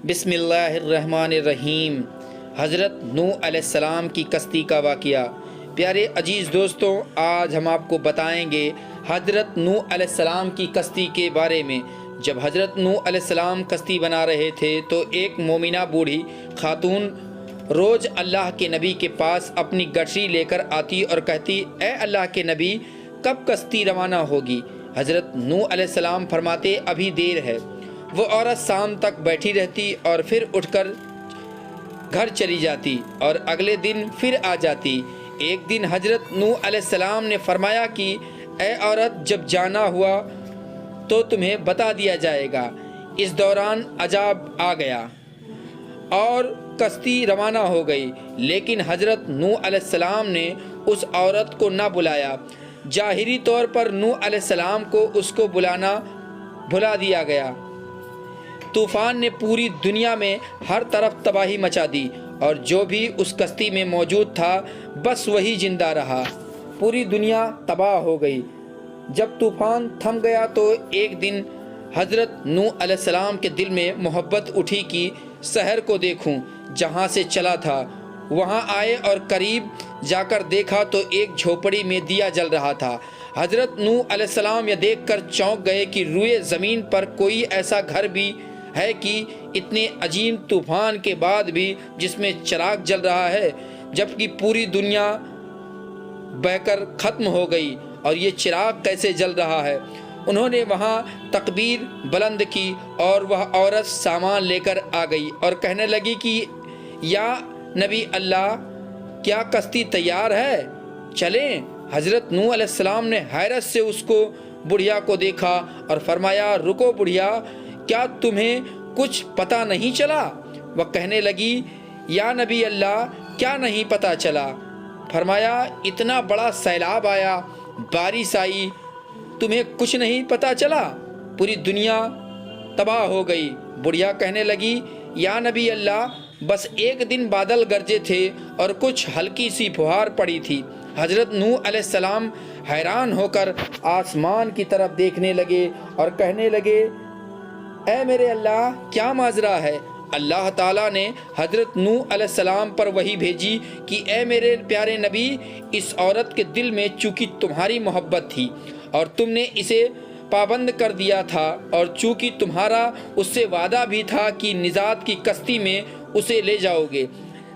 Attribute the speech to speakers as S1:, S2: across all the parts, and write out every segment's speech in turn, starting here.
S1: بسم اللہ الرحمن الرحیم۔ حضرت نوح علیہ السلام کی کشتی کا واقعہ۔ پیارے عزیز دوستوں، آج ہم آپ کو بتائیں گے حضرت نوح علیہ السلام کی کشتی کے بارے میں۔ جب حضرت نوح علیہ السلام کشتی بنا رہے تھے تو ایک مومنہ بوڑھی خاتون روز اللہ کے نبی کے پاس اپنی گٹری لے کر آتی اور کہتی، اے اللہ کے نبی، کب کشتی روانہ ہوگی؟ حضرت نوح علیہ السلام فرماتے، ابھی دیر ہے۔ وہ عورت شام تک بیٹھی رہتی اور پھر اٹھ کر گھر چلی جاتی اور اگلے دن پھر آ جاتی۔ ایک دن حضرت نوح علیہ السلام نے فرمایا کہ اے عورت، جب جانا ہوا تو تمہیں بتا دیا جائے گا۔ اس دوران عذاب آ گیا اور کشتی روانہ ہو گئی، لیکن حضرت نوح علیہ السلام نے اس عورت کو نہ بلایا۔ ظاہری طور پر نوح علیہ السلام کو اس کو بلانا بھلا دیا گیا۔ طوفان نے پوری دنیا میں ہر طرف تباہی مچا دی اور جو بھی اس کشتی میں موجود تھا بس وہی زندہ رہا۔ پوری دنیا تباہ ہو گئی۔ جب طوفان تھم گیا تو ایک دن حضرت نوح علیہ السلام کے دل میں محبت اٹھی کہ شہر کو دیکھوں جہاں سے چلا تھا۔ وہاں آئے اور قریب جا کر دیکھا تو ایک جھوپڑی میں دیا جل رہا تھا۔ حضرت نوح علیہ السلام یہ دیکھ کر چونک گئے کہ روئے زمین پر کوئی ایسا گھر بھی ہے کہ اتنے عظیم طوفان کے بعد بھی جس میں چراغ جل رہا ہے، جبکہ پوری دنیا بہہ کر ختم ہو گئی اور یہ چراغ کیسے جل رہا ہے؟ انہوں نے وہاں تکبیر بلند کی اور وہ عورت سامان لے کر آ گئی اور کہنے لگی کہ یا نبی اللہ، کیا کشتی تیار ہے؟ چلیں۔ حضرت نوح علیہ السلام نے حیرت سے اس کو بڑھیا کو دیکھا اور فرمایا، رکو بڑھیا، کیا تمہیں کچھ پتہ نہیں چلا؟ وہ کہنے لگی، یا نبی اللہ، کیا نہیں پتہ چلا؟ فرمایا، اتنا بڑا سیلاب آیا، بارش آئی، تمہیں کچھ نہیں پتہ چلا؟ پوری دنیا تباہ ہو گئی۔ بڑھیا کہنے لگی، یا نبی اللہ، بس ایک دن بادل گرجے تھے اور کچھ ہلکی سی پھوہار پڑی تھی۔ حضرت نوح علیہ السلام حیران ہو کر آسمان کی طرف دیکھنے لگے اور کہنے لگے، اے میرے اللہ، کیا ماجرا ہے؟ اللہ تعالیٰ نے حضرت نوح علیہ السلام پر وحی بھیجی کہ اے میرے پیارے نبی، اس عورت کے دل میں چونکہ تمہاری محبت تھی اور تم نے اسے پابند کر دیا تھا، اور چونکہ تمہارا اس سے وعدہ بھی تھا کہ نجات کی کشتی میں اسے لے جاؤ گے،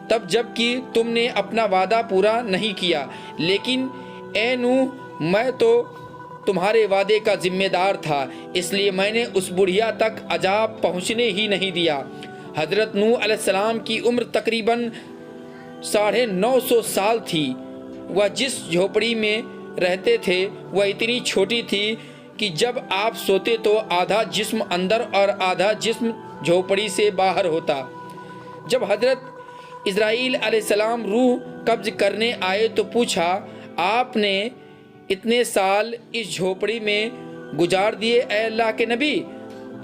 S1: تب جب کہ تم نے اپنا وعدہ پورا نہیں کیا، لیکن اے نوح، میں تو تمہارے وعدے کا ذمہ دار تھا، اس لیے میں نے اس بڑھیا تک عذاب پہنچنے ہی نہیں دیا۔ حضرت نوح علیہ السلام کی عمر تقریباً 950 سال تھی۔ وہ جس جھوپڑی میں رہتے تھے وہ اتنی چھوٹی تھی کہ جب آپ سوتے تو آدھا جسم اندر اور آدھا جسم جھوپڑی سے باہر ہوتا۔ جب حضرت اسرائیل علیہ السلام روح قبض کرنے آئے تو پوچھا، آپ نے اتنے سال اس جھوپڑی میں گزار دیے، اے اللہ کے نبی،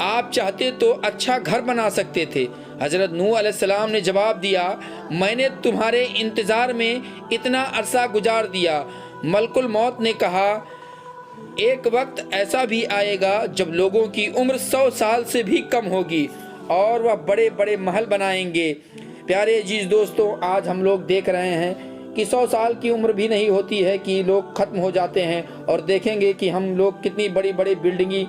S1: آپ چاہتے تو اچھا گھر بنا سکتے تھے۔ حضرت نوح علیہ السلام نے جواب دیا، میں نے تمہارے انتظار میں اتنا عرصہ گزار دیا۔ ملک الموت نے کہا، ایک وقت ایسا بھی آئے گا جب لوگوں کی عمر 100 سال سے بھی کم ہوگی اور وہ بڑے بڑے محل بنائیں گے۔ پیارے عزیز دوستوں، آج ہم لوگ دیکھ رہے ہیں کہ 100 سال کی عمر بھی نہیں ہوتی ہے کہ لوگ ختم ہو جاتے ہیں، اور دیکھیں گے کہ ہم لوگ کتنی بڑی بڑی بلڈنگیں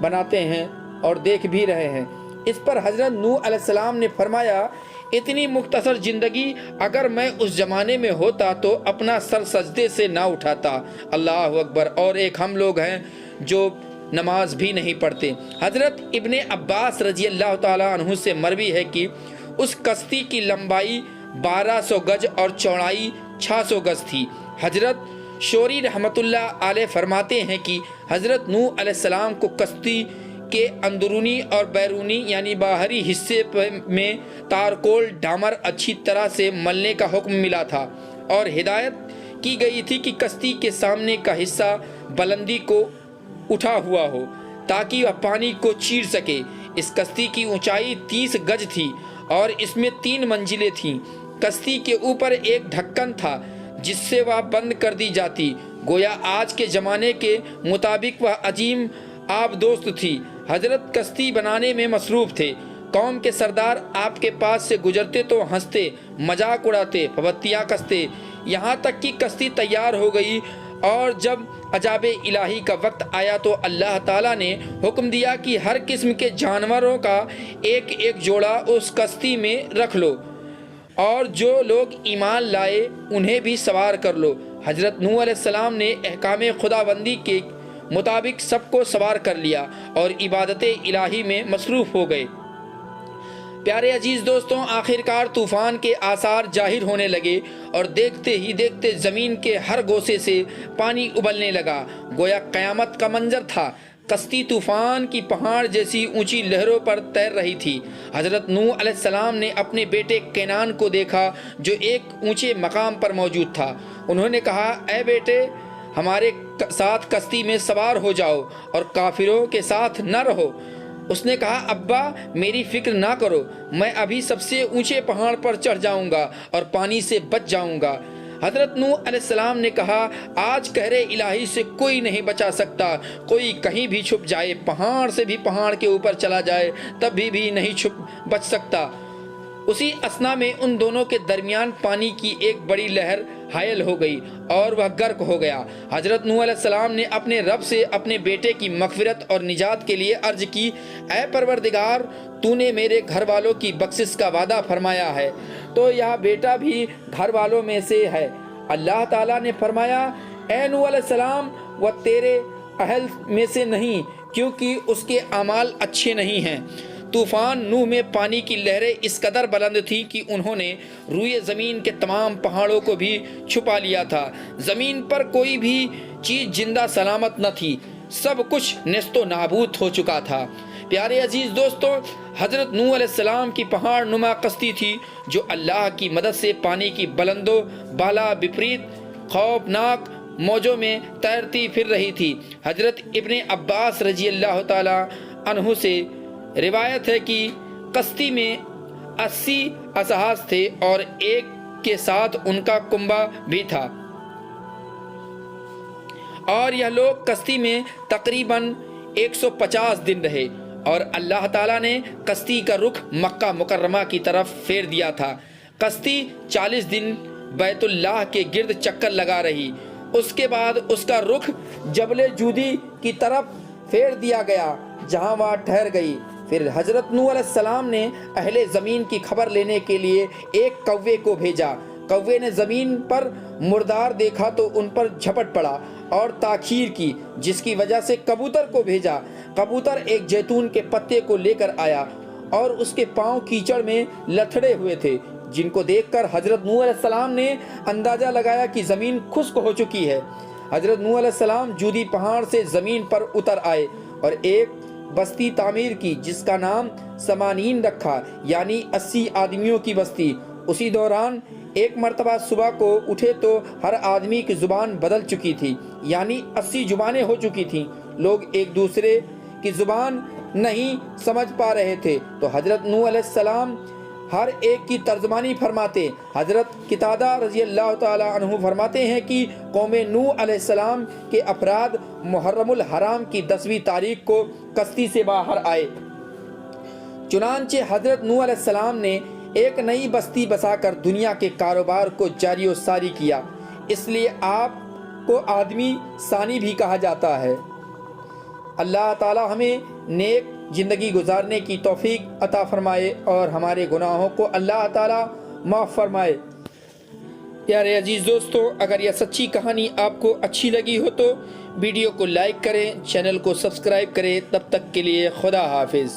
S1: بناتے ہیں اور دیکھ بھی رہے ہیں۔ اس پر حضرت نوح علیہ السلام نے فرمایا، اتنی مختصر زندگی اگر میں اس زمانے میں ہوتا تو اپنا سر سجدے سے نہ اٹھاتا۔ اللہ اکبر۔ اور ایک ہم لوگ ہیں جو نماز بھی نہیں پڑھتے۔ حضرت ابن عباس رضی اللہ تعالیٰ عنہ سے مروی ہے کہ اس کشتی کی لمبائی 1200 گز اور چوڑائی 600 گز تھی۔ حضرت شوری رحمۃ اللہ علیہ فرماتے ہیں کہ حضرت نوح علیہ السلام کو کشتی کے اندرونی اور بیرونی یعنی باہری حصے میں تارکول ڈامر اچھی طرح سے ملنے کا حکم ملا تھا، اور ہدایت کی گئی تھی کہ کشتی کے سامنے کا حصہ بلندی کو اٹھا ہوا ہو تاکہ وہ پانی کو چیر سکے۔ اس کشتی کی اونچائی 30 گز تھی اور اس میں 3 منزلیں تھیں۔ کشتی کے اوپر ایک ڈھکن تھا جس سے وہ بند کر دی جاتی، گویا آج کے زمانے کے مطابق وہ عظیم آب دوست تھی۔ حضرت کشتی بنانے میں مصروف تھے۔ قوم کے سردار آپ کے پاس سے گزرتے تو ہنستے، مذاق اڑاتے، پھبتیاں کستے، یہاں تک کہ کشتی تیار ہو گئی۔ اور جب عذاب الہی کا وقت آیا تو اللہ تعالیٰ نے حکم دیا کہ ہر قسم کے جانوروں کا ایک ایک جوڑا اس کشتی میں رکھ لو، اور جو لوگ ایمان لائے انہیں بھی سوار کر لو۔ حضرت نوح علیہ السلام نے احکام خداوندی کے مطابق سب کو سوار کر لیا اور عبادت الہی میں مصروف ہو گئے۔ پیارے عزیز دوستوں، آخرکار طوفان کے آثار ظاہر ہونے لگے اور دیکھتے ہی دیکھتے زمین کے ہر گوشے سے پانی ابلنے لگا، گویا قیامت کا منظر تھا۔ کشتی طوفان کی پہاڑ جیسی اونچی لہروں پر تیر رہی تھی۔ حضرت نوح علیہ السلام نے اپنے بیٹے کینان کو دیکھا جو ایک اونچے مقام پر موجود تھا۔ انہوں نے کہا، اے بیٹے، ہمارے ساتھ کشتی میں سوار ہو جاؤ اور کافروں کے ساتھ نہ رہو۔ اس نے کہا، ابا میری فکر نہ کرو، میں ابھی سب سے اونچے پہاڑ پر چڑھ جاؤں گا اور پانی سے بچ جاؤں گا۔ حضرت نوح علیہ السلام نے کہا، آج قہر الہی سے کوئی نہیں بچا سکتا، کوئی کہیں بھی چھپ جائے، پہاڑ سے بھی پہاڑ کے اوپر چلا جائے تب بھی نہیں بچ سکتا۔ اسی اثنا میں ان دونوں کے درمیان پانی کی ایک بڑی لہر حائل ہو گئی اور وہ غرق ہو گیا۔ حضرت نوح علیہ السلام نے اپنے رب سے اپنے بیٹے کی مغفرت اور نجات کے لیے عرض کی، اے پروردگار، تو نے میرے گھر والوں کی بخشش کا وعدہ فرمایا ہے، تو یہ بیٹا بھی گھر والوں میں سے ہے۔ اللہ تعالیٰ نے فرمایا، اے نوح علیہ السلام، وہ تیرے اہل میں سے نہیں، کیونکہ اس کے اعمال اچھے نہیں ہیں۔ طوفان نوح میں پانی کی لہریں اس قدر بلند تھیں کہ انہوں نے روئے زمین کے تمام پہاڑوں کو بھی چھپا لیا تھا۔ زمین پر کوئی بھی چیز زندہ سلامت نہ تھی، سب کچھ نیست و نابود ہو چکا تھا۔ پیارے عزیز دوستوں، حضرت نوح علیہ السلام کی پہاڑ نما کشتی تھی جو اللہ کی مدد سے پانی کی بلند و بالا بپریت خوفناک موجوں میں تیرتی پھر رہی تھی۔ حضرت ابن عباس رضی اللہ تعالی عنہ سے روایت ہے کہ کشتی میں 80 اصحاب تھے اور ایک کے ساتھ ان کا کنبہ بھی تھا، اور یہ لوگ کشتی میں تقریباً 150 دن رہے، اور اللہ تعالیٰ نے کشتی کا رخ مکہ مکرمہ کی طرف پھیر دیا تھا۔ کشتی 40 دن بیت اللہ کے گرد چکر لگا رہی، اس کے بعد اس کا رخ جبل جودی کی طرف پھیر دیا گیا جہاں وہ ٹھہر گئی۔ پھر حضرت نوح علیہ السلام نے اہل زمین کی خبر لینے کے لیے ایک کوے کو بھیجا۔ کوے نے زمین پر مردار دیکھا تو ان پر جھپٹ پڑا اور تاخیر کی، جس کی وجہ سے کبوتر کو بھیجا۔ کبوتر ایک زیتون کے پتے کو لے کر آیا اور اس کے پاؤں کیچڑ میں لتھڑے ہوئے تھے، جن کو دیکھ کر حضرت نوح علیہ السلام نے اندازہ لگایا کہ زمین خشک ہو چکی ہے۔ حضرت نوح علیہ السلام جودی پہاڑ سے زمین پر اتر آئے اور ایک بستی تعمیر کی جس کا نام سمانین رکھا، یعنی 80 آدمیوں کی بستی۔ اسی دوران ایک مرتبہ صبح کو اٹھے تو ہر آدمی کی زبان بدل چکی تھی، یعنی 80 زبانیں ہو چکی تھیں۔ لوگ ایک دوسرے کی زبان نہیں سمجھ پا رہے تھے تو حضرت نوح علیہ السلام ہر ایک کی ترجمانی فرماتے۔ حضرت قتادہ رضی اللہ تعالی عنہ فرماتے ہیں کہ قوم نوح علیہ السلام کے افراد محرم الحرام کی 10ویں تاریخ کو کشتی سے باہر آئے۔ چنانچہ حضرت نوح علیہ السلام نے ایک نئی بستی بسا کر دنیا کے کاروبار کو جاری و ساری کیا، اس لیے آپ کو آدمی ثانی بھی کہا جاتا ہے۔ اللہ تعالی ہمیں نیک زندگی گزارنے کی توفیق عطا فرمائے اور ہمارے گناہوں کو اللہ تعالی معاف فرمائے۔ پیارے عزیز دوستو، اگر یہ سچی کہانی آپ کو اچھی لگی ہو تو ویڈیو کو لائک کریں، چینل کو سبسکرائب کریں۔ تب تک کے لیے خدا حافظ۔